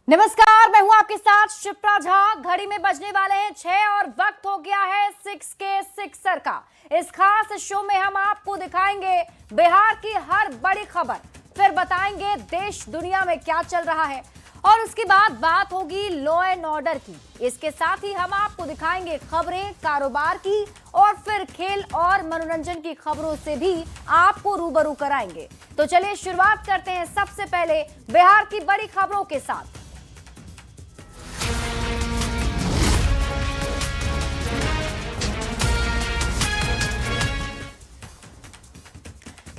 नमस्कार, मैं हूं आपके साथ शिप्रा झा। घड़ी में बजने वाले हैं 6 और वक्त हो गया है 6 के 6 का। इस खास शो में हम आपको दिखाएंगे बिहार की हर बड़ी खबर, फिर बताएंगे देश दुनिया में क्या चल रहा है और उसके बाद बात होगी लॉ एंड ऑर्डर की। इसके साथ ही हम आपको दिखाएंगे खबरें कारोबार की और फिर खेल और मनोरंजन की खबरों से भी आपको रूबरू कराएंगे। तो चलिए शुरुआत करते हैं सबसे पहले बिहार की बड़ी खबरों के साथ।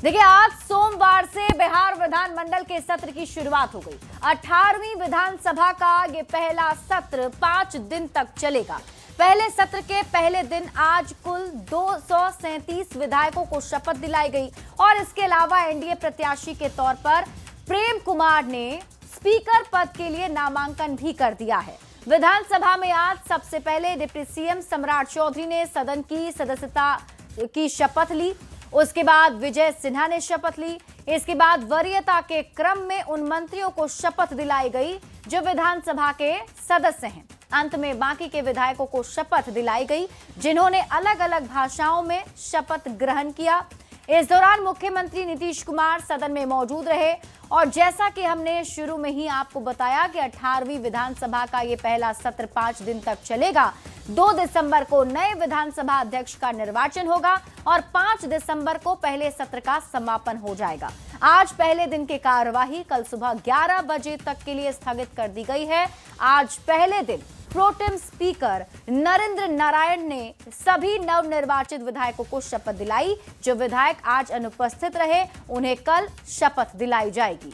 देखिए, आज सोमवार से बिहार विधानमंडल के सत्र की शुरुआत हो गई। 18वीं विधानसभा का ये पहला सत्र 5 दिन तक चलेगा। पहले सत्र के पहले दिन आज कुल 237 विधायकों को शपथ दिलाई गई और इसके अलावा एनडीए प्रत्याशी के तौर पर प्रेम कुमार ने स्पीकर पद के लिए नामांकन भी कर दिया है। विधानसभा में आज सबसे पहले डिप्टी सीएम सम्राट चौधरी ने सदन की सदस्यता की शपथ ली। उसके बाद विजय सिन्हा ने शपथ ली। इसके बाद वरीयता के क्रम में उन मंत्रियों को शपथ दिलाई गई जो विधानसभा के सदस्य हैं। अंत में बाकी के विधायकों को शपथ दिलाई गई जिन्होंने अलग अलग भाषाओं में शपथ ग्रहण किया। इस दौरान मुख्यमंत्री नीतीश कुमार सदन में मौजूद रहे और जैसा कि हमने शुरू में ही आपको बताया कि 18वीं विधानसभा का ये पहला सत्र 5 दिन तक चलेगा। 2 दिसंबर को नए विधानसभा अध्यक्ष का निर्वाचन होगा और 5 दिसंबर को पहले सत्र का समापन हो जाएगा। आज पहले दिन की कार्यवाही कल सुबह 11 बजे तक के लिए स्थगित कर दी गई है। आज पहले दिन प्रोटेम स्पीकर नरेंद्र नारायण ने सभी नवनिर्वाचित विधायकों को शपथ दिलाई। जो विधायक आज अनुपस्थित रहे उन्हें कल शपथ दिलाई जाएगी।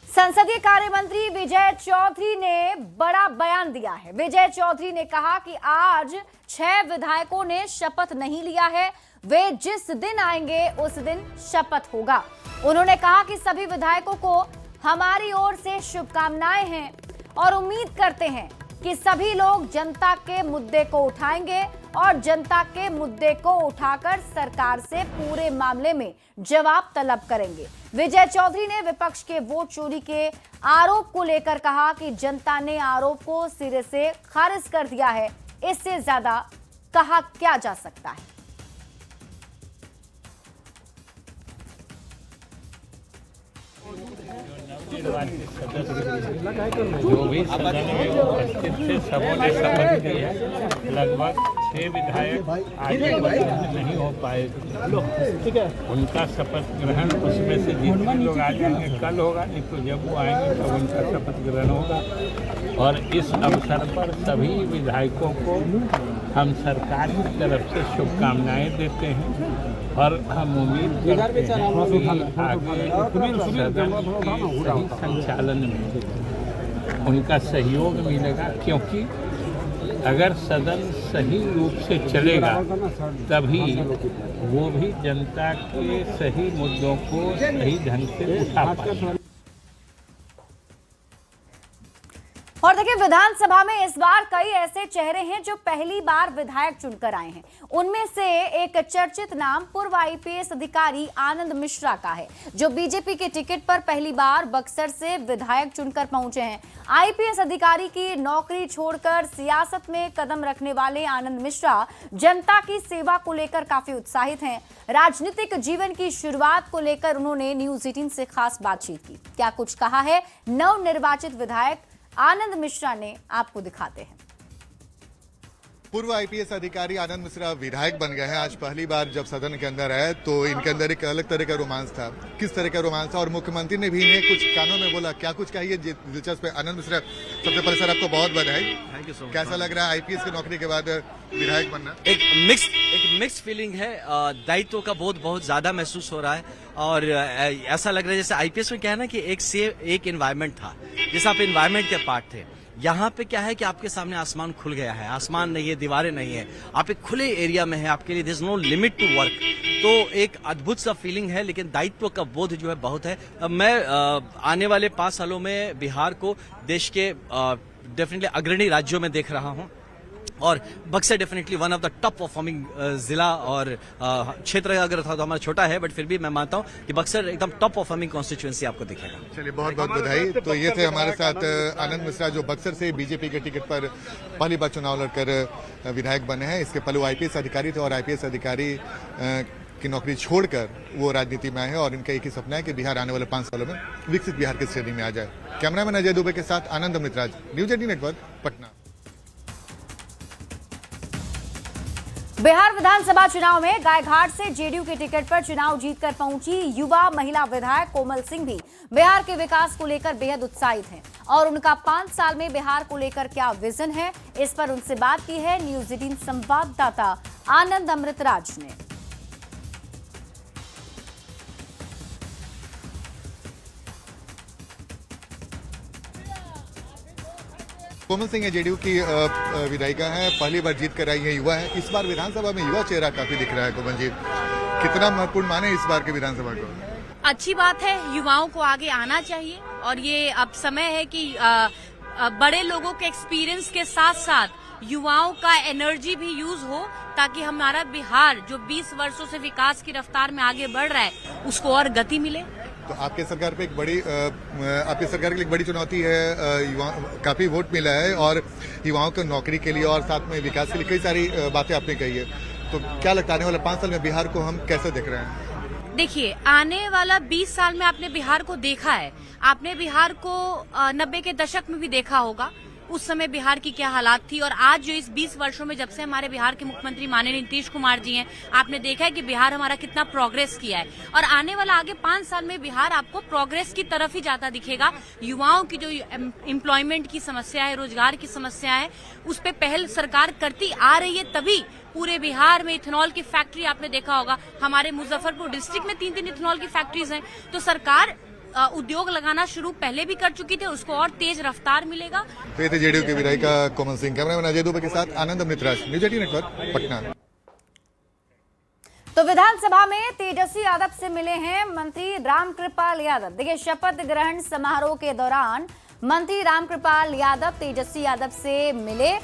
संसदीय कार्य मंत्री विजय चौधरी ने बड़ा बयान दिया है। विजय चौधरी ने कहा कि आज 6 विधायकों ने शपथ नहीं लिया है, वे जिस दिन आएंगे उस दिन शपथ होगा। उन्होंने कहा कि सभी विधायकों को हमारी ओर से शुभकामनाएं हैं और उम्मीद करते हैं कि सभी लोग जनता के मुद्दे को उठाएंगे और जनता के मुद्दे को उठाकर सरकार से पूरे मामले में जवाब तलब करेंगे। विजय चौधरी ने विपक्ष के वोट चोरी के आरोप को लेकर कहा कि जनता ने आरोप को सिरे से खारिज कर दिया है। इससे ज्यादा कहा क्या जा सकता है। जो भी सदन में उपस्थित थे सबों ने शपथ ली है। लगभग 6 विधायक आज उपस्थित नहीं हो पाए। उनका शपथ ग्रहण उसमें से जितने लोग आ जाएंगे कल होगा, नहीं तो जब वो आएंगे तब उनका शपथ ग्रहण होगा। और इस अवसर पर सभी विधायकों को हम सरकार की तरफ से शुभकामनाएं देते हैं और हम उम्मीद करते हैं कि आगे सदन के सही संचालन में उनका सहयोग मिलेगा, क्योंकि अगर सदन सही रूप से चलेगा तभी वो भी जनता के सही मुद्दों को सही ढंग से उठा पाएगा। और देखिए, विधानसभा में इस बार कई ऐसे चेहरे हैं जो पहली बार विधायक चुनकर आए हैं। उनमें से एक चर्चित नाम पूर्व आईपीएस अधिकारी आनंद मिश्रा का है, जो बीजेपी के टिकट पर पहली बार बक्सर से विधायक चुनकर पहुंचे हैं। आईपीएस अधिकारी की नौकरी छोड़कर सियासत में कदम रखने वाले आनंद मिश्रा जनता की सेवा को लेकर काफी उत्साहित हैं। राजनीतिक जीवन की शुरुआत को लेकर उन्होंने न्यूज 18 से खास बातचीत की। क्या कुछ कहा है नवनिर्वाचित विधायक आनंद मिश्रा ने, आपको दिखाते हैं। पूर्व आईपीएस अधिकारी आनंद मिश्रा विधायक बन गए हैं। आज पहली बार जब सदन के अंदर आए तो इनके अंदर एक अलग तरह का रोमांस था। किस तरह का रोमांस था और मुख्यमंत्री ने भी इन्हें कुछ कानों में बोला, क्या कुछ कहिए दिलचस्प है। आनंद मिश्रा, सबसे पहले सर आपको बहुत बधाई। Thank you so much. कैसा लग रहा है आईपीएस की नौकरी के बाद विधायक बनना? एक मिक्स फीलिंग है। दायित्व का बोध बहुत ज्यादा महसूस हो रहा है और ऐसा लग रहा है जैसे आईपीएस में क्या है ना कि एक एनवायरनमेंट था, जैसे आप एनवायरनमेंट के पार्ट थे। यहाँ पे क्या है कि आपके सामने आसमान खुल गया है। आसमान नहीं है, दीवारें नहीं है, आप एक खुले एरिया में है, आपके लिए there is no limit to work. तो एक अद्भुत सा फीलिंग है, लेकिन दायित्व का बोध जो है बहुत है। मैं आने वाले 5 सालों में बिहार को देश के डेफिनेटली अग्रणी राज्यों में देख रहा हूँ। और Buxar definitely one of the top performing जिला और क्षेत्र अगर था तो हमारा छोटा है, बट फिर भी मैं मानता हूं कि बक्सर एकदम टॉप परफॉर्मिंग कॉन्स्टिट्यूएंसी आपको दिखेगा। चलिए, बहुत बहुत बधाई। तो ये थे हमारे साथ आनंद मिश्रा, जो बक्सर से बीजेपी के टिकट पर पहली बार चुनाव लड़कर विधायक बने हैं। इसके पहले आईपीएस अधिकारी थे और आईपीएस अधिकारी की नौकरी छोड़कर वो राजनीति में आए हैं और इनका एक ही सपना है कि बिहार आने वाले 5 सालों में विकसित बिहार की श्रेणी में आ जाए। कैमरामैन अजय दुबे के साथ आनंद अमृतराज, न्यूज 18 नेटवर्क, पटना। बिहार विधानसभा चुनाव में गायघाट से जेडीयू के टिकट पर चुनाव जीतकर पहुंची युवा महिला विधायक कोमल सिंह भी बिहार के विकास को लेकर बेहद उत्साहित हैं और उनका 5 साल में बिहार को लेकर क्या विजन है, इस पर उनसे बात की है न्यूज 18 संवाददाता आनंद अमृतराज ने। कोमल सिंह जेडीयू की विधायिका है, पहली बार जीत कर आई है, युवा है। इस बार विधानसभा में युवा चेहरा काफी दिख रहा है। कोमल जी, कितना महत्वपूर्ण माने इस बार की विधानसभा को? अच्छी बात है, युवाओं को आगे आना चाहिए और ये अब समय है कि बड़े लोगों के एक्सपीरियंस के साथ साथ युवाओं का एनर्जी भी यूज हो, ताकि हमारा बिहार जो 20 वर्षों से विकास की रफ्तार में आगे बढ़ रहा है उसको और गति मिले। तो आपके सरकार पे आपकी सरकार के लिए एक बड़ी चुनौती है, युवा काफी वोट मिला है और युवाओं को नौकरी के लिए और साथ में विकास के लिए कई सारी बातें आपने कही है। तो क्या लगता है आने वाले 5 साल में बिहार को हम कैसे देख रहे हैं? देखिए, आने वाला 20 साल में आपने बिहार को देखा है, आपने बिहार को 90 के दशक में भी देखा होगा, उस समय बिहार की क्या हालात थी। और आज जो इस 20 वर्षों में जब से हमारे बिहार के मुख्यमंत्री माननीय नीतीश कुमार जी हैं, आपने देखा है कि बिहार हमारा कितना प्रोग्रेस किया है और आने वाला आगे 5 साल में बिहार आपको प्रोग्रेस की तरफ ही जाता दिखेगा। युवाओं की जो एम्प्लॉयमेंट की समस्या है, रोजगार की समस्या है, उस पर पहल सरकार करती आ रही है। तभी पूरे बिहार में इथेनॉल की फैक्ट्री आपने देखा होगा, हमारे मुजफ्फरपुर डिस्ट्रिक्ट में 3 इथेनॉल की फैक्ट्रीज हैं। तो सरकार उद्योग लगाना शुरू पहले भी कर चुकी थी, उसको और तेज रफ्तार मिलेगा। तो ये थे जेडीयू की विधायिका कोमल सिंह। कैमरामैन अजय दुबे के साथ आनंद अमृतराज, न्यूज 18 नेटवर्क, पटना। तो विधानसभा में तेजस्वी यादव से मिले हैं मंत्री रामकृपाल यादव। देखिए, शपथ ग्रहण समारोह के दौरान मंत्री रामकृपाल यादव तेजस्वी यादव से मिले।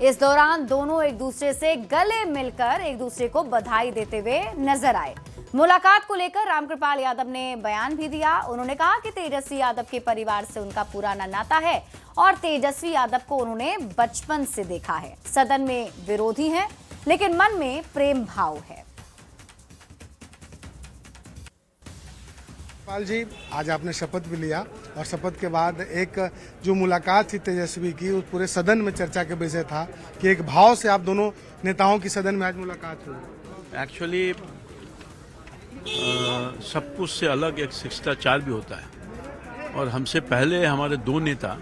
इस दौरान दोनों एक दूसरे से गले मिलकर एक दूसरे को बधाई देते हुए नजर आए। मुलाकात को लेकर रामकृपाल यादव ने बयान भी दिया। उन्होंने कहा कि तेजस्वी यादव के परिवार से उनका पुराना नाता है और तेजस्वी यादव को उन्होंने बचपन से देखा है। सदन में विरोधी हैं, लेकिन मन में प्रेम भाव है। पाल जी, आज आपने शपथ भी लिया और शपथ के बाद एक जो मुलाकात थी तेजस्वी की, उस पूरे सदन में चर्चा के विषय था कि एक भाव से आप दोनों नेताओं की सदन में आज मुलाकात हुई। एक्चुअली सब कुछ से अलग एक शिष्टाचार भी होता है और हमसे पहले हमारे 2 नेता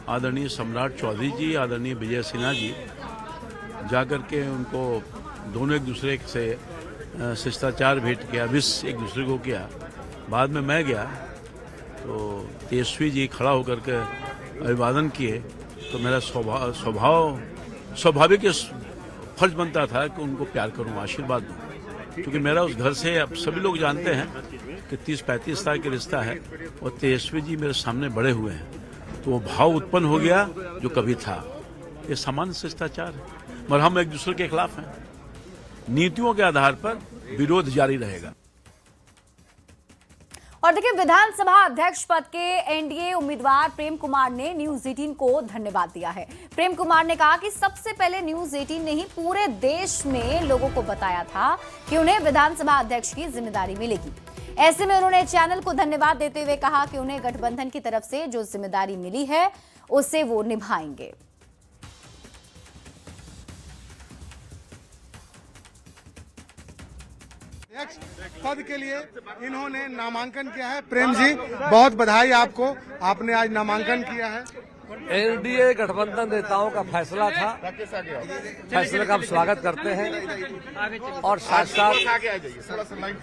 आदरणीय सम्राट चौधरी जी, आदरणीय विजय सिन्हा जी जाकर के उनको दोनों एक दूसरे से शिष्टाचार भेंट किया, विश एक दूसरे को किया। बाद में मैं गया तो तेजस्वी जी खड़ा होकर के अभिवादन किए, तो मेरा स्वाभाविक फर्ज बनता था कि उनको प्यार करूं, आशीर्वाद दूं, क्योंकि मेरा उस घर से अब सभी लोग जानते हैं कि 30-35 साल का रिश्ता है और तेजस्वी जी मेरे सामने बड़े हुए हैं, तो वो भाव उत्पन्न हो गया जो कभी था। ये सामान्य शिष्टाचार है, मगर हम एक दूसरे के खिलाफ हैं। नीतियों के आधार पर विरोध जारी रहेगा। और देखिए, विधानसभा अध्यक्ष पद के एनडीए उम्मीदवार प्रेम कुमार ने न्यूज 18 को धन्यवाद दिया है। प्रेम कुमार ने कहा कि सबसे पहले न्यूज 18 ने ही पूरे देश में लोगों को बताया था कि उन्हें विधानसभा अध्यक्ष की जिम्मेदारी मिलेगी। ऐसे में उन्होंने चैनल को धन्यवाद देते हुए कहा कि उन्हें गठबंधन की तरफ से जो जिम्मेदारी मिली है उसे वो निभाएंगे। पद के लिए इन्होंने नामांकन किया है। प्रेम जी, बहुत बधाई आपको, आपने आज नामांकन किया है। एनडीए गठबंधन नेताओं का फैसला था, फैसले का हम स्वागत करते हैं और साथ साथ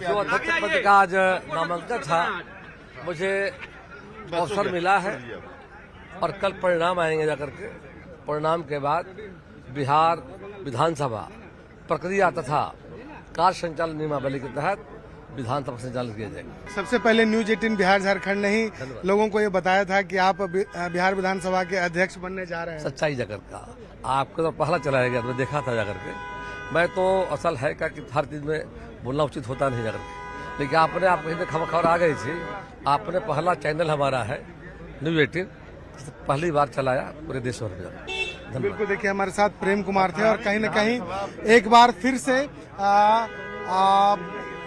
जो अध्यक्ष पद का आज नामांकन था, मुझे अवसर मिला है और कल परिणाम आएंगे जाकर के। परिणाम के बाद बिहार विधानसभा प्रक्रिया तथा कार्य संचालन नियमावली के तहत विधानसभा से संचालित किया जाएगा। सबसे पहले न्यूज 18 बिहार झारखंड ने ही लोगों को ये बताया था कि आप बिहार विधानसभा के अध्यक्ष बनने जा रहे हैं। सच्चाई जाकर का आपको तो पहला चलाया गया, मैं देखा था जाकर के। मैं तो असल है का कि हर चीज में बोलना उचित होता नहीं जाकर के, लेकिन आपने आप कहीं खबर आ गई थी। आपने पहला चैनल हमारा है न्यूज 18, पहली बार चलाया पूरे देश भर में। बिल्कुल, देखिए हमारे साथ प्रेम कुमार थे और कहीं न कहीं एक बार फिर से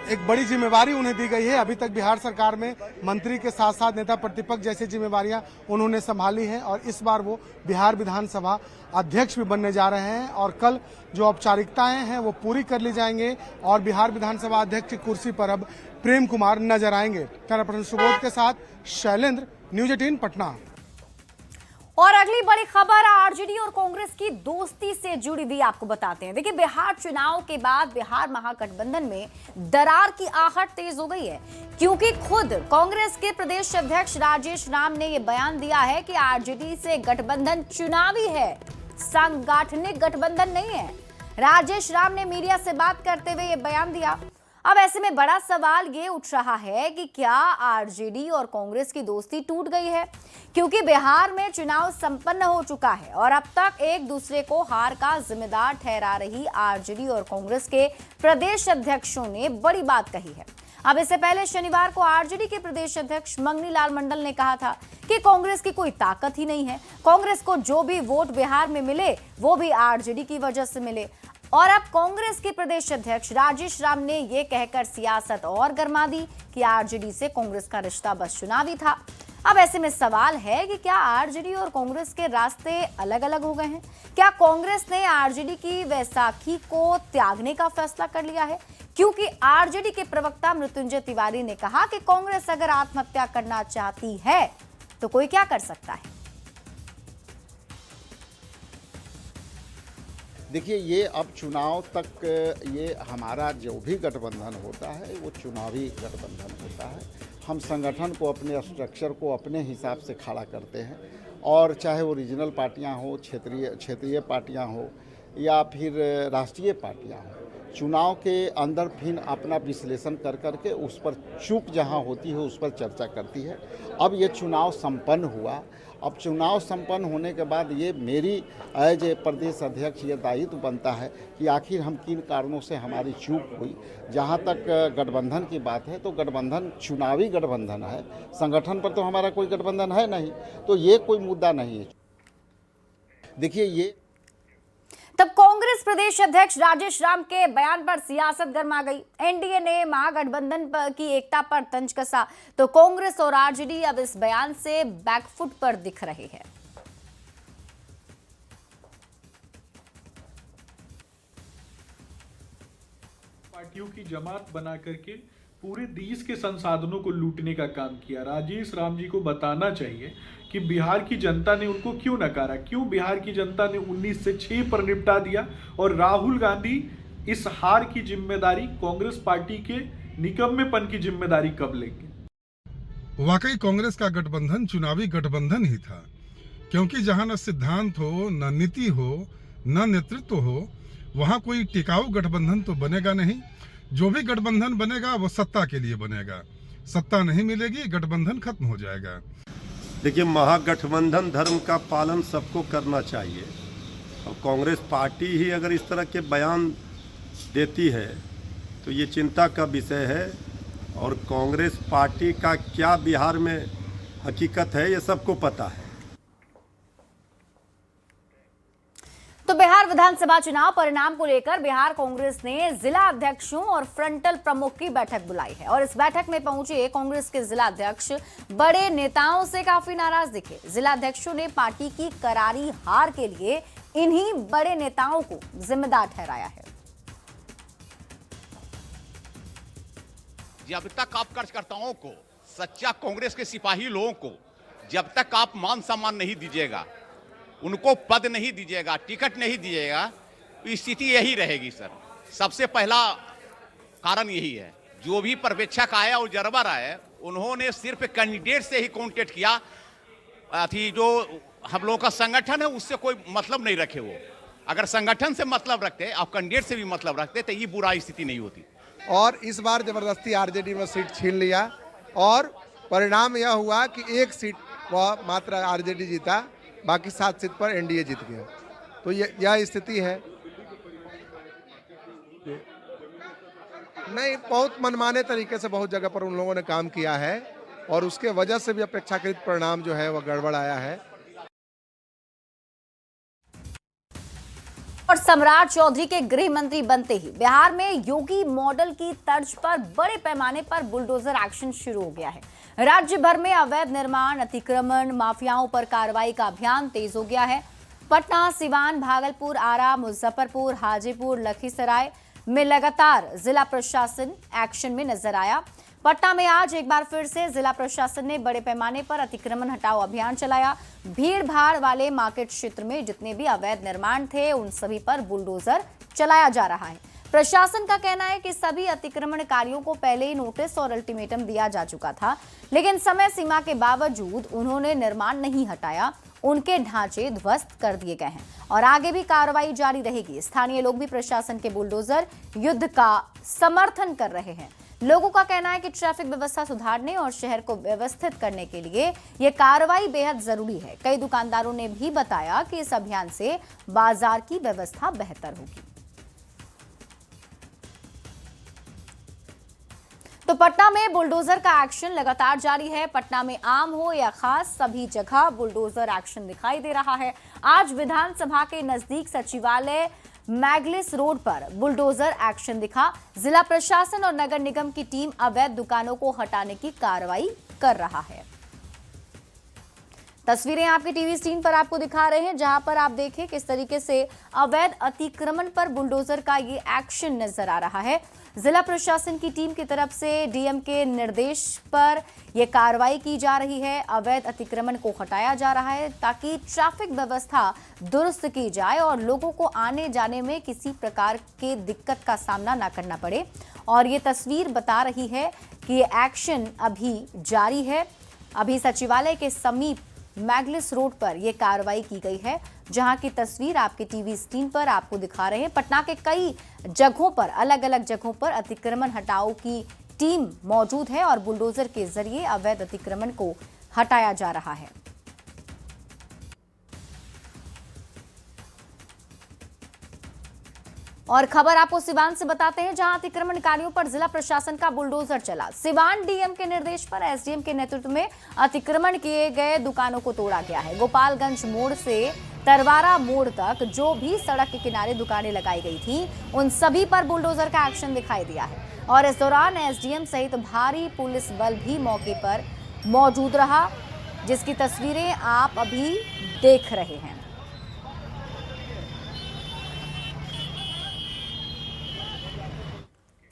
एक बड़ी जिम्मेवारी उन्हें दी गई है। अभी तक बिहार सरकार में मंत्री के साथ साथ नेता प्रतिपक्ष जैसी जिम्मेवारियां उन्होंने संभाली हैं और इस बार वो बिहार विधानसभा अध्यक्ष भी बनने जा रहे हैं और कल जो औपचारिकताएं हैं वो पूरी कर ली जाएंगे और बिहार विधानसभा अध्यक्ष की कुर्सी पर अब प्रेम कुमार नजर आएंगे। कैमरा पर्सन सुबोध के साथ शैलेंद्र, न्यूज 18 पटना। और अगली बड़ी खबर आरजेडी और कांग्रेस की दोस्ती से जुड़ी हुई आपको बताते हैं। देखिए, बिहार चुनाव के बाद बिहार महागठबंधन में दरार की आहट तेज हो गई है, क्योंकि खुद कांग्रेस के प्रदेश अध्यक्ष राजेश राम ने यह बयान दिया है कि आरजेडी से गठबंधन चुनावी है, सांगठनिक गठबंधन नहीं है। राजेश राम ने मीडिया से बात करते हुए यह बयान दिया। अब ऐसे में बड़ा सवाल ये उठ रहा है कि क्या आरजेडी और कांग्रेस की दोस्ती टूट गई है, क्योंकि बिहार में चुनाव संपन्न हो चुका है और अब तक एक दूसरे को हार का जिम्मेदार ठहरा रही आरजेडी और कांग्रेस के प्रदेश अध्यक्षों ने बड़ी बात कही है। अब इससे पहले शनिवार को आरजेडी के प्रदेश अध्यक्ष मंगनी लाल मंडल ने कहा था कि कांग्रेस की कोई ताकत ही नहीं है, कांग्रेस को जो भी वोट बिहार में मिले वो भी आरजेडी की वजह से मिले। और अब कांग्रेस के प्रदेश अध्यक्ष राजेश राम ने यह कहकर सियासत और गरमा दी कि आरजेडी से कांग्रेस का रिश्ता बस चुनावी था। अब ऐसे में सवाल है कि क्या आरजेडी और कांग्रेस के रास्ते अलग अलग हो गए हैं? क्या कांग्रेस ने आरजेडी की वैसाखी को त्यागने का फैसला कर लिया है? क्योंकि आरजेडी के प्रवक्ता मृत्युंजय तिवारी ने कहा कि कांग्रेस अगर आत्महत्या करना चाहती है तो कोई क्या कर सकता है। देखिए, ये अब चुनाव तक ये हमारा जो भी गठबंधन होता है वो चुनावी गठबंधन होता है। हम संगठन को, अपने स्ट्रक्चर को अपने हिसाब से खड़ा करते हैं और चाहे वो रीजनल पार्टियां हो, क्षेत्रीय पार्टियां हो या फिर राष्ट्रीय पार्टियां हो, चुनाव के अंदर फिर अपना विश्लेषण कर करके उस पर चूक जहां होती है उस पर चर्चा करती है। अब ये चुनाव संपन्न हुआ। अब चुनाव संपन्न होने के बाद ये मेरी एज ए प्रदेश अध्यक्ष ये दायित्व बनता है कि आखिर हम किन कारणों से हमारी चूक हुई। जहाँ तक गठबंधन की बात है तो गठबंधन चुनावी गठबंधन है, संगठन पर तो हमारा कोई गठबंधन है नहीं, तो ये कोई मुद्दा नहीं है। देखिए, ये तब कांग्रेस प्रदेश अध्यक्ष राजेश राम के बयान पर सियासत गर्मा गई। एनडीए ने महागठबंधन की एकता पर तंज कसा तो कांग्रेस और आरजेडी अब इस बयान से बैकफुट पर दिख रहे हैं। पार्टियों की जमात बना करके पूरे देश के संसाधनों को लूटने का काम किया। राजेश राम जी को बताना चाहिए कि बिहार की जनता ने उनको क्यों नकारा, क्यों बिहार की जनता ने 19 से 6 पर निपटा दिया और राहुल गांधी इस हार की जिम्मेदारी, कांग्रेस पार्टी के निकम्मेपन की जिम्मेदारी कब लेंगे। वाकई कांग्रेस का गठबंधन चुनावी गठबंधन ही था, क्योंकि जहां न सिद्धांत हो, न नीति हो, न नेतृत्व हो, वहां कोई टिकाऊ गठबंधन तो बनेगा नहीं। जो भी गठबंधन बनेगा वो सत्ता के लिए बनेगा, सत्ता नहीं मिलेगी गठबंधन खत्म हो जाएगा। देखिए, महागठबंधन धर्म का पालन सबको करना चाहिए और कांग्रेस पार्टी ही अगर इस तरह के बयान देती है तो ये चिंता का विषय है। और कांग्रेस पार्टी का क्या बिहार में हकीकत है ये सबको पता है। तो बिहार विधानसभा चुनाव परिणाम को लेकर बिहार कांग्रेस ने जिला अध्यक्षों और फ्रंटल प्रमुख की बैठक बुलाई है और इस बैठक में पहुंचे कांग्रेस के जिला अध्यक्ष बड़े नेताओं से काफी नाराज दिखे। जिला अध्यक्षों ने पार्टी की करारी हार के लिए इन्हीं बड़े नेताओं को जिम्मेदार ठहराया है। जब तक आप कार्यकर्ताओं को, सच्चा कांग्रेस के सिपाही लोगों को जब तक आप मान सम्मान नहीं दीजिएगा, उनको पद नहीं दीजिएगा, टिकट नहीं दीजिएगा, तो स्थिति यही रहेगी सर। सबसे पहला कारण यही है। जो भी पर्यवेक्षक आया और जरबर आया, उन्होंने सिर्फ कैंडिडेट से ही कांटेक्ट किया। थी जो हम लोगों का संगठन है उससे कोई मतलब नहीं रखे। वो अगर संगठन से मतलब रखते और कैंडिडेट से भी मतलब रखते तो ये बुरा स्थिति नहीं होती। और इस बार जबरदस्ती आरजेडी में सीट छीन लिया और परिणाम यह हुआ कि एक सीट वह मात्र आरजेडी जीता, बाकी 7 सीट पर एनडीए जीत गया। तो यह स्थिति है। नहीं, बहुत मनमाने तरीके से बहुत जगह पर उन लोगों ने काम किया है और उसके वजह से भी अपेक्षाकृत परिणाम जो है वह गड़बड़ आया है। और सम्राट चौधरी के गृह मंत्री बनते ही बिहार में योगी मॉडल की तर्ज पर बड़े पैमाने पर बुलडोजर एक्शन शुरू हो गया है। राज्य भर में अवैध निर्माण, अतिक्रमण, माफियाओं पर कार्रवाई का अभियान तेज हो गया है। पटना, सिवान, भागलपुर, आरा, मुजफ्फरपुर, हाजीपुर, लखीसराय में लगातार जिला प्रशासन एक्शन में नजर आया। पटना में आज एक बार फिर से जिला प्रशासन ने बड़े पैमाने पर अतिक्रमण हटाओ अभियान चलाया। भीड़ भाड़ वाले मार्केट क्षेत्र में जितने भी अवैध निर्माण थे उन सभी पर बुलडोजर चलाया जा रहा है। प्रशासन का कहना है कि सभी अतिक्रमणकारियों को पहले ही नोटिस और अल्टीमेटम दिया जा चुका था, लेकिन समय सीमा के बावजूद उन्होंने निर्माण नहीं हटाया। उनके ढांचे ध्वस्त कर दिए गए हैं और आगे भी कार्रवाई जारी रहेगी। स्थानीय लोग भी प्रशासन के बुलडोजर युद्ध का समर्थन कर रहे हैं। लोगों का कहना है कि ट्रैफिक व्यवस्था सुधारने और शहर को व्यवस्थित करने के लिए यह कार्रवाई बेहद जरूरी है। कई दुकानदारों ने भी बताया कि इस अभियान से बाजार की व्यवस्था बेहतर होगी। तो पटना में बुलडोजर का एक्शन लगातार जारी है। पटना में आम हो या खास, सभी जगह बुलडोजर एक्शन दिखाई दे रहा है। आज विधानसभा के नजदीक सचिवालय मैगलिस रोड पर बुलडोजर एक्शन दिखा। जिला प्रशासन और नगर निगम की टीम अवैध दुकानों को हटाने की कार्रवाई कर रहा है। तस्वीरें आपकी टीवी स्क्रीन पर आपको दिखा रहे हैं, जहां पर आप देखें किस तरीके से अवैध अतिक्रमण पर बुलडोजर का ये एक्शन नजर आ रहा है। जिला प्रशासन की टीम की तरफ से डीएम के निर्देश पर यह कार्रवाई की जा रही है। अवैध अतिक्रमण को हटाया जा रहा है ताकि ट्रैफिक व्यवस्था दुरुस्त की जाए और लोगों को आने जाने में किसी प्रकार के दिक्कत का सामना ना करना पड़े। और ये तस्वीर बता रही है कि ये एक्शन अभी जारी है। अभी सचिवालय के समीप मैगलिस रोड पर यह कार्रवाई की गई है, जहां की तस्वीर आपके टीवी स्क्रीन पर आपको दिखा रहे हैं। पटना के कई जगहों पर, अलग अलग जगहों पर अतिक्रमण हटाओ की टीम मौजूद है और बुलडोजर के जरिए अवैध अतिक्रमण को हटाया जा रहा है। और खबर आपको सिवान से बताते हैं, जहां अतिक्रमणकारियों पर जिला प्रशासन का बुलडोजर चला। सिवान डीएम के निर्देश पर एसडीएम के नेतृत्व में अतिक्रमण किए गए दुकानों को तोड़ा गया है। गोपालगंज मोड़ से तरवारा मोड़ तक जो भी सड़क के किनारे दुकानें लगाई गई थी, उन सभी पर बुलडोजर का एक्शन दिखाई दिया है। और इस दौरान एसडीएम सहित भारी पुलिस बल भी मौके पर मौजूद रहा, जिसकी तस्वीरें आप अभी देख रहे हैं।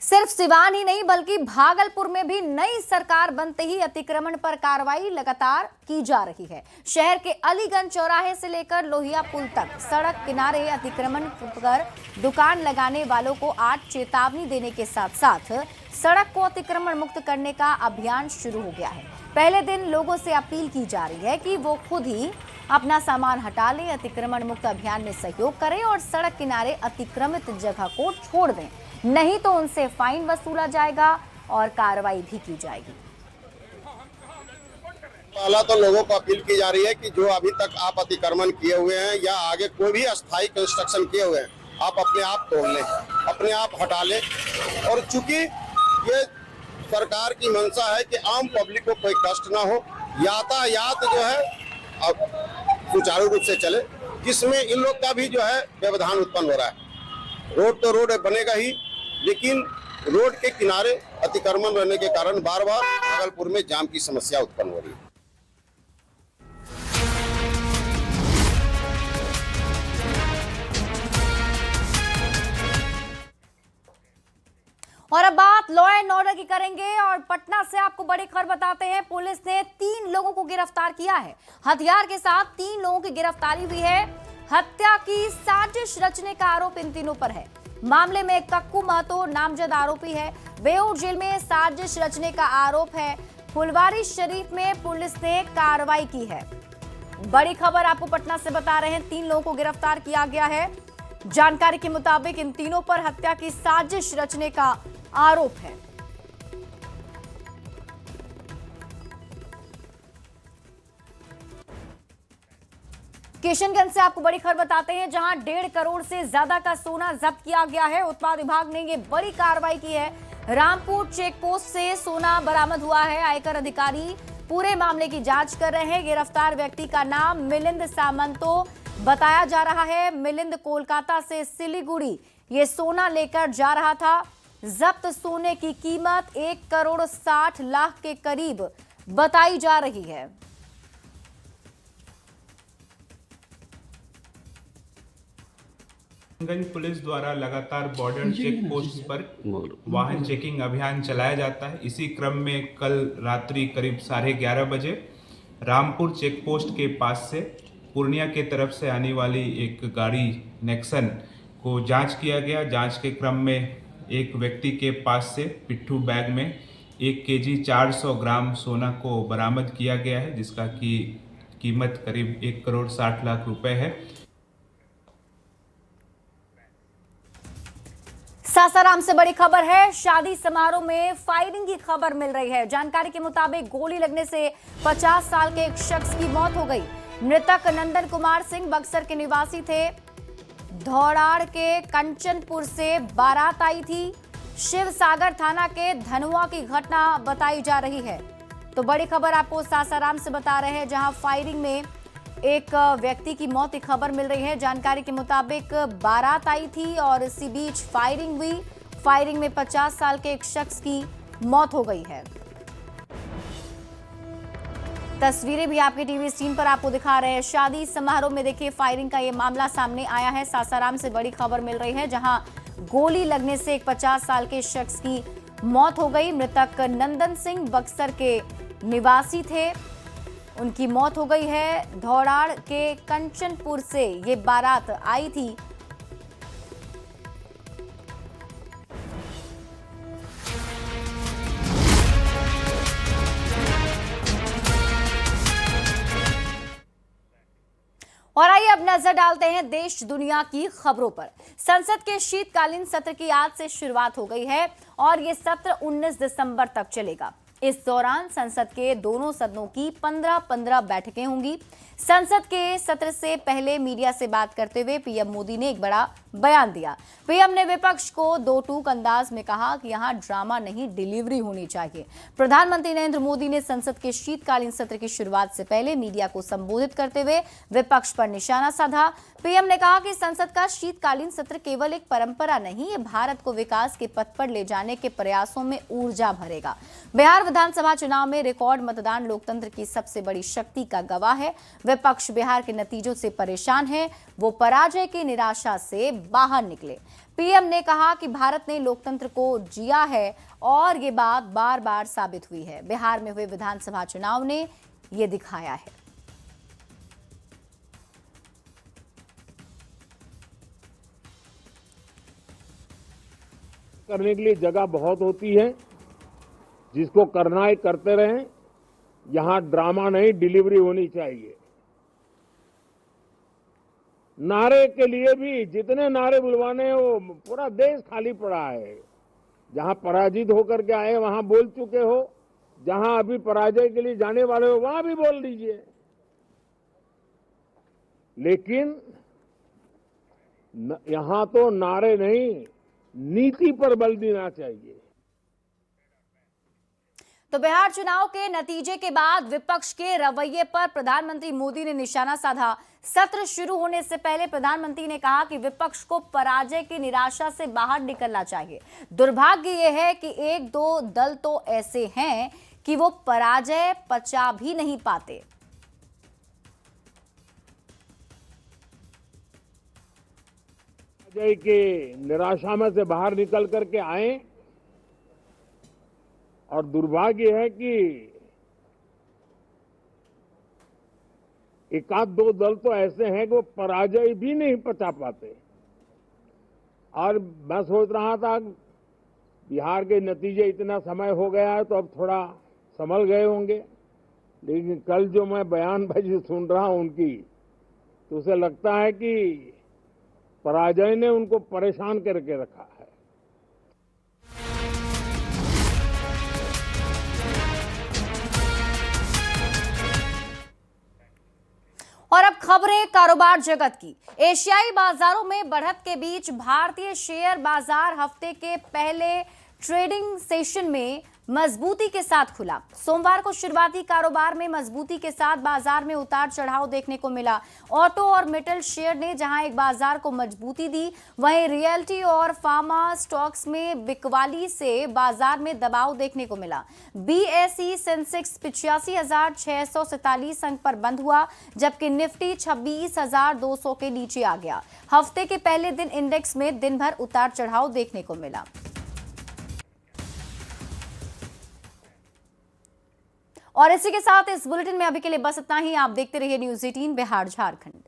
सिर्फ सिवान ही नहीं बल्कि भागलपुर में भी नई सरकार बनते ही अतिक्रमण पर कार्रवाई लगातार की जा रही है। शहर के अलीगंज चौराहे से लेकर लोहिया पुल तक सड़क किनारे अतिक्रमण कर दुकान लगाने वालों को आज चेतावनी देने के साथ साथ सड़क को अतिक्रमण मुक्त करने का अभियान शुरू हो गया है। पहले दिन लोगों से अपील की जा रही है कि वो खुद ही अपना सामान हटा लें, अतिक्रमण मुक्त अभियान में सहयोग करें और सड़क किनारे अतिक्रमित जगह को छोड़ दें, नहीं तो उनसे फाइन वसूला जाएगा और कार्रवाई भी की जाएगी। पहला तो लोगों को अपील की जा रही है कि जो अभी तक आप अतिक्रमण किए हुए हैं या आगे कोई भी अस्थायी कंस्ट्रक्शन किए हुए हैं, आप अपने आप तोड़ लें, अपने आप हटा लें। और चूंकि ये सरकार की मंशा है कि आम पब्लिक को कोई कष्ट ना हो, यातायात जो है सुचारू रूप से चले, जिसमें इन लोग का भी जो है व्यवधान उत्पन्न हो रहा है। रोड तो रोड बनेगा ही, लेकिन रोड के किनारे अतिक्रमण रहने के कारण बार बार भागलपुर में जाम की समस्या उत्पन्न हो रही है। और अब बात लॉ एंड ऑर्डर की करेंगे और पटना से आपको बड़ी खबर बताते हैं। पुलिस ने 3 लोगों को गिरफ्तार किया है। हथियार के साथ 3 लोगों की गिरफ्तारी हुई है। हत्या की साजिश रचने का आरोप इन तीनों पर है। मामले में कक्कू महतो नामजद आरोपी है। बेऊर जेल में साजिश रचने का आरोप है। फुलवारी शरीफ में पुलिस ने कार्रवाई की है। बड़ी खबर आपको पटना से बता रहे हैं, 3 लोगों को गिरफ्तार किया गया है। जानकारी के मुताबिक इन तीनों पर हत्या की साजिश रचने का आरोप है। किशनगंज से आपको बड़ी खबर बताते हैं, जहां 1.5 करोड़ से ज्यादा का सोना जब्त किया गया है। उत्पाद विभाग ने ये बड़ी कार्रवाई की है। रामपुर चेक पोस्ट से सोना बरामद हुआ है। आयकर अधिकारी पूरे मामले की जांच कर रहे हैं। गिरफ्तार व्यक्ति का नाम मिलिंद सामंतो बताया जा रहा है। मिलिंद कोलकाता से सिलीगुड़ी ये सोना लेकर जा रहा था। जब्त सोने की कीमत 1 करोड़ 60 लाख के करीब बताई जा रही है। किशनगंज पुलिस द्वारा लगातार बॉर्डर चेक पोस्ट पर वाहन चेकिंग अभियान चलाया जाता है। इसी क्रम में कल रात्रि करीब 11:30 बजे रामपुर चेक पोस्ट के पास से पूर्णिया के तरफ से आने वाली एक गाड़ी नेक्सन को जांच किया गया। जांच के क्रम में एक व्यक्ति के पास से पिट्ठू बैग में 1 केजी 400 ग्राम सोना को बरामद किया गया है, जिसका की कीमत करीब 1 करोड़ 60 लाख रुपए है। सासाराम से बड़ी खबर है। शादी समारोह में फायरिंग की खबर मिल रही है। जानकारी के मुताबिक गोली लगने से 50 साल के एक शख्स की मौत हो गई। मृतक नंदन कुमार सिंह बक्सर के निवासी थे। धौड़ाड़ के कंचनपुर से बारात आई थी। शिव सागर थाना के धनुआ की घटना बताई जा रही है। तो बड़ी खबर आपको सासाराम से बता रहे हैं, जहां फायरिंग में एक व्यक्ति की मौत की खबर मिल रही है। जानकारी के मुताबिक बारात आई थी और इसी बीच फायरिंग हुई। फायरिंग में 50 साल के एक शख्स की मौत हो गई है। तस्वीरें भी आपके टीवी स्क्रीन पर आपको दिखा रहे हैं। शादी समारोह में देखिए फायरिंग का ये मामला सामने आया है। सासाराम से बड़ी खबर मिल रही है, जहां गोली लगने से एक 50 साल के शख्स की मौत हो गई। मृतक नंदन सिंह बक्सर के निवासी थे, उनकी मौत हो गई है। धौड़ाड़ के कंचनपुर से ये बारात आई थी। और आइए अब नजर डालते हैं देश दुनिया की खबरों पर। संसद के शीतकालीन सत्र की आज से शुरुआत हो गई है और ये सत्र 19 दिसंबर तक चलेगा। इस दौरान संसद के दोनों सदनों की 15-15 बैठकें होंगी। संसद के सत्र से पहले मीडिया से बात करते हुए पीएम मोदी ने एक बड़ा बयान दिया। पीएम ने विपक्ष को दो टूक अंदाज में कहा कि यहां ड्रामा नहीं, डिलीवरी होनी चाहिए। प्रधानमंत्री नरेंद्र मोदी ने संसद के शीतकालीन सत्र की शुरुआत से पहले मीडिया को संबोधित करते हुए विपक्ष पर निशाना साधा। पीएम ने कहा कि संसद का शीतकालीन सत्र केवल एक परंपरा नहीं, ये भारत को विकास के पथ पर ले जाने के प्रयासों में ऊर्जा भरेगा। बिहार विधानसभा चुनाव में रिकॉर्ड मतदान लोकतंत्र की सबसे बड़ी शक्ति का गवाह है। विपक्ष बिहार के नतीजों से परेशान है, वो पराजय की निराशा से बाहर निकले। पीएम ने कहा कि भारत ने लोकतंत्र को जिया है और ये बात बार बार साबित हुई है। बिहार में हुए विधानसभा चुनाव ने ये दिखाया है। करने के लिए जगह बहुत होती है, जिसको करना है करते रहें। यहां ड्रामा नहीं, डिलीवरी होनी चाहिए। नारे के लिए भी जितने नारे बुलवाने हैं, वो पूरा देश खाली पड़ा है। जहां पराजित होकर के आए वहां बोल चुके हो, जहां अभी पराजय के लिए जाने वाले हो वहां भी बोल दीजिए, लेकिन यहां तो नारे नहीं, नीति पर बल देना चाहिए। तो बिहार चुनाव के नतीजे के बाद विपक्ष के रवैये पर प्रधानमंत्री मोदी ने निशाना साधा। सत्र शुरू होने से पहले प्रधानमंत्री ने कहा कि विपक्ष को पराजय की निराशा से बाहर निकलना चाहिए। दुर्भाग्य यह है कि एक दो दल तो ऐसे हैं कि वो पराजय पचा भी नहीं पाते। पराजय की निराशा में से बाहर निकल करके आए, और दुर्भाग्य है कि एक आध दो दल तो ऐसे हैं कि वो पराजय भी नहीं पचा पाते। और मैं सोच रहा था बिहार के नतीजे इतना समय हो गया है तो अब थोड़ा संभल गए होंगे, लेकिन कल जो मैं बयानबाजी सुन रहा हूं उनकी, तो उसे लगता है कि पराजय ने उनको परेशान करके रखा है। और अब खबरें कारोबार जगत की। एशियाई बाजारों में बढ़त के बीच भारतीय शेयर बाजार हफ्ते के पहले ट्रेडिंग सेशन में मजबूती के साथ खुला। सोमवार को शुरुआती कारोबार में मजबूती के साथ बाजार में उतार चढ़ाव देखने को मिला। ऑटो और मेटल शेयर ने जहां एक बाजार को मजबूती दी, वहीं रियल्टी और फार्मा स्टॉक्स में बिकवाली से बाजार में दबाव देखने को मिला। बीएसई सेंसेक्स 85,647 अंक पर बंद हुआ, जबकि निफ्टी 26,200 के नीचे आ गया। हफ्ते के पहले दिन इंडेक्स में दिन भर उतार चढ़ाव देखने को मिला। और इसी के साथ इस बुलेटिन में अभी के लिए बस इतना ही। आप देखते रहिए न्यूज़ 18 बिहार झारखंड।